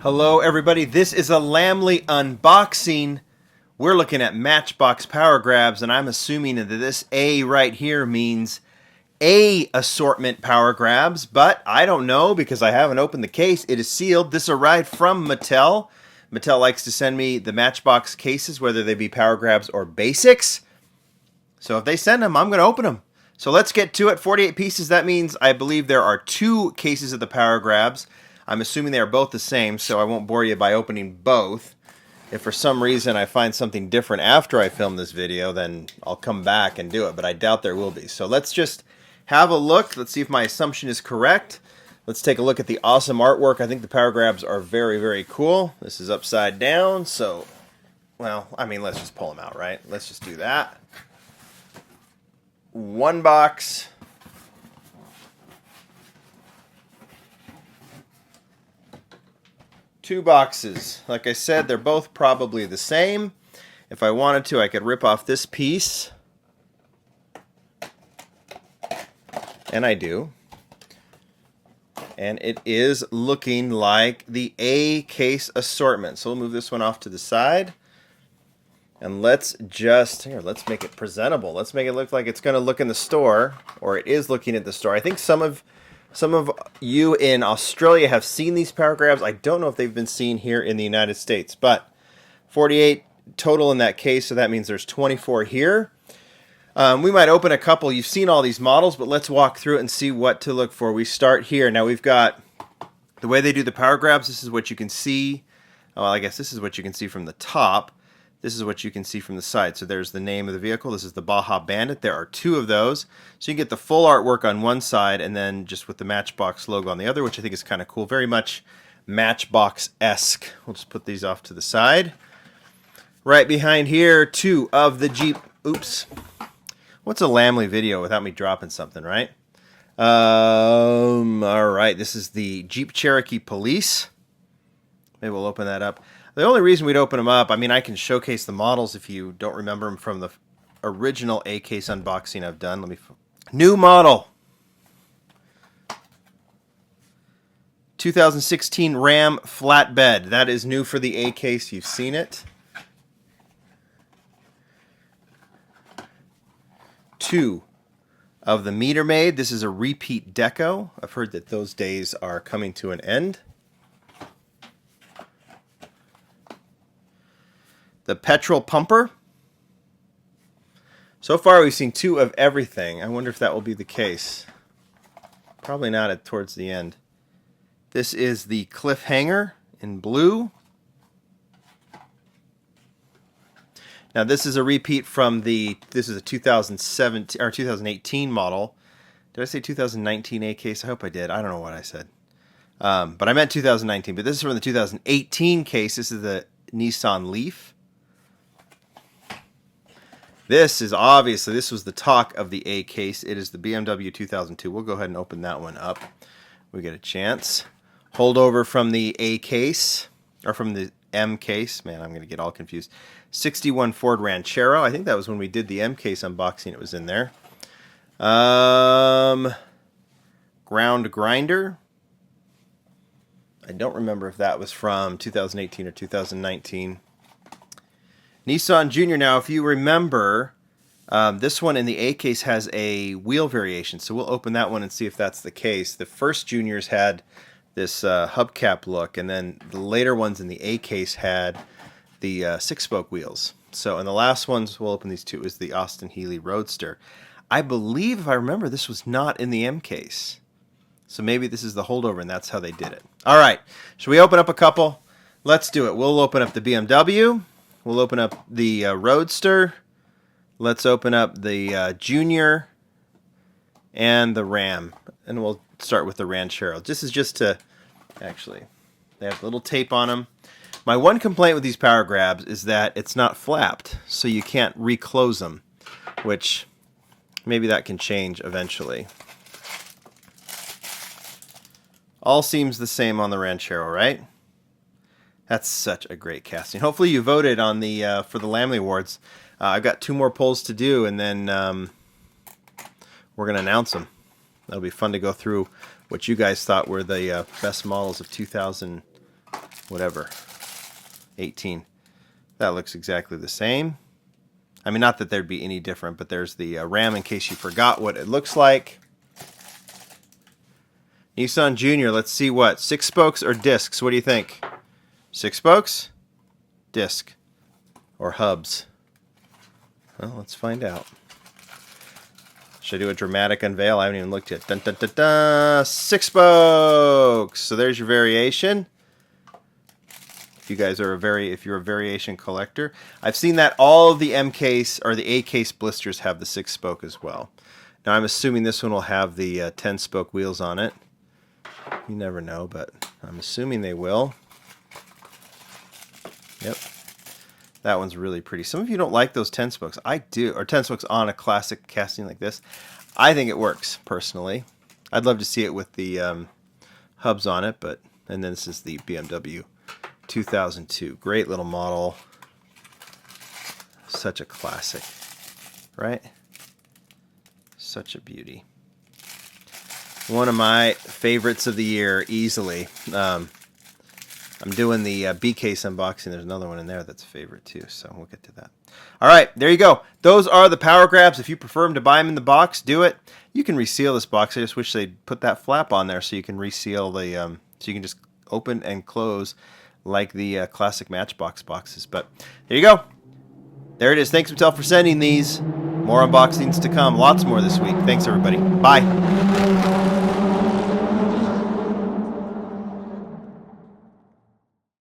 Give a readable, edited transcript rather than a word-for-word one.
Hello everybody, this is a Lamley unboxing. We're looking at Matchbox Power Grabs, and I'm assuming that this A right here means A assortment Power Grabs, but I don't know because I haven't opened the case. It is sealed. This arrived from Mattel. Mattel likes to send me the Matchbox cases, whether they be Power Grabs or Basics. So if they send them, I'm going to open them. So let's get to it. 48 pieces, that means I believe there are 2 cases of the Power Grabs. I'm assuming they are both the same, so I won't bore you by opening both. If for some reason I find something different after I film this video, then I'll come back and do it, but I doubt there will be. So let's just have a look. Let's see if my assumption is correct. Let's take a look at the awesome artwork. I think the Power Grabs are very, very cool. This is upside down, so, well, I mean, let's just pull them out, right? Let's just do that. 1 box. 2 boxes. Like I said, they're both probably the same. If I wanted to, I could rip off this piece. And I do. And it is looking like the A case assortment. So we'll move this one off to the side. And let's make it presentable. Let's make it look like it's going to look in the store, or it is looking at the store. I think some of you in Australia have seen these Power Grabs. I don't know if they've been seen here in the United States, but 48 total in that case, so that means there's 24 here. We might open a couple. You've seen all these models, but let's walk through it and see what to look for. We start here. Now we've got the way they do the Power Grabs. This is what you can see. Well, I guess this is what you can see from the top. This is what you can see from the side. So there's the name of the vehicle. This is the Baja Bandit. There are 2 of those. So you can get the full artwork on one side and then just with the Matchbox logo on the other, which I think is kind of cool. Very much Matchbox-esque. We'll just put these off to the side. Right behind here, 2 of the Jeep. Oops. What's a Lamley video without me dropping something, right? All right. This is the Jeep Cherokee Police. Maybe we'll open that up. The only reason we'd open them up, I mean, I can showcase the models if you don't remember them from the original A case unboxing I've done. New model. 2016 Ram flatbed. That is new for the A case. You've seen it. 2 of the Meter Maid. This is a repeat deco. I've heard that those days are coming to an end. The Petrol Pumper. So far we've seen 2 of everything. I wonder if that will be the case. Probably not towards the end. This is the Cliffhanger in blue. Now this is a repeat from this is a 2017 or 2018 model. Did I say 2019 A case? I hope I did. I don't know what I said. But I meant 2019. But this is from the 2018 case. This is the Nissan Leaf. This is obviously, this was the talk of the A case. It is the BMW 2002. We'll go ahead and open that one up. We get a chance. Holdover from the A case, or from the M case. Man, I'm going to get all confused. 61 Ford Ranchero. I think that was when we did the M case unboxing. It was in there. Ground Grinder. I don't remember if that was from 2018 or 2019. Nissan Junior. Now, if you remember, this one in the A case has a wheel variation, so we'll open that one and see if that's the case. The first Juniors had this hubcap look, and then the later ones in the A case had the 6-spoke wheels. So, and the last ones, we'll open these 2, is the Austin Healey Roadster. I believe, if I remember, this was not in the M case. So maybe this is the holdover, and that's how they did it. All right, should we open up a couple? Let's do it. We'll open up the BMW. We'll open up the Roadster. Let's open up the Junior and the Ram. And we'll start with the Ranchero. This is just to, actually, they have little tape on them. My one complaint with these Power Grabs is that it's not flapped, so you can't reclose them, which maybe that can change eventually. All seems the same on the Ranchero, right? That's such a great casting. Hopefully you voted on the for the Lamley Awards. I've got 2 more polls to do, and then we're going to announce them. That'll be fun to go through what you guys thought were the best models of 2000 whatever, 18. That looks exactly the same. I mean, not that there'd be any different, but there's the Ram in case you forgot what it looks like. Nissan Junior, let's see what. 6 spokes or discs? What do you think? 6 spokes? Disc. Or hubs? Well, let's find out. Should I do a dramatic unveil? I haven't even looked yet. Dun, dun, dun, dun. 6 spokes. So there's your variation. If you guys are if you're a variation collector, I've seen that all of the M case or the A case blisters have the 6 spoke as well. Now I'm assuming this one will have the 10 spoke wheels on it. You never know, but I'm assuming they will. Yep. That one's really pretty. Some of you don't like those 10 spokes. I do. Or 10 spokes on a classic casting like this. I think it works, personally. I'd love to see it with the hubs on it, but... And then this is the BMW 2002. Great little model. Such a classic. Right? Such a beauty. One of my favorites of the year, easily. I'm doing the B case unboxing. There's another one in there that's a favorite too, so we'll get to that. All right, there you go. Those are the Power Grabs. If you prefer them to buy them in the box, do it. You can reseal this box. I just wish they'd put that flap on there so you can reseal the, so you can just open and close like the classic Matchbox boxes. But there you go. There it is. Thanks, Mattel, for sending these. More unboxings to come. Lots more this week. Thanks, everybody. Bye.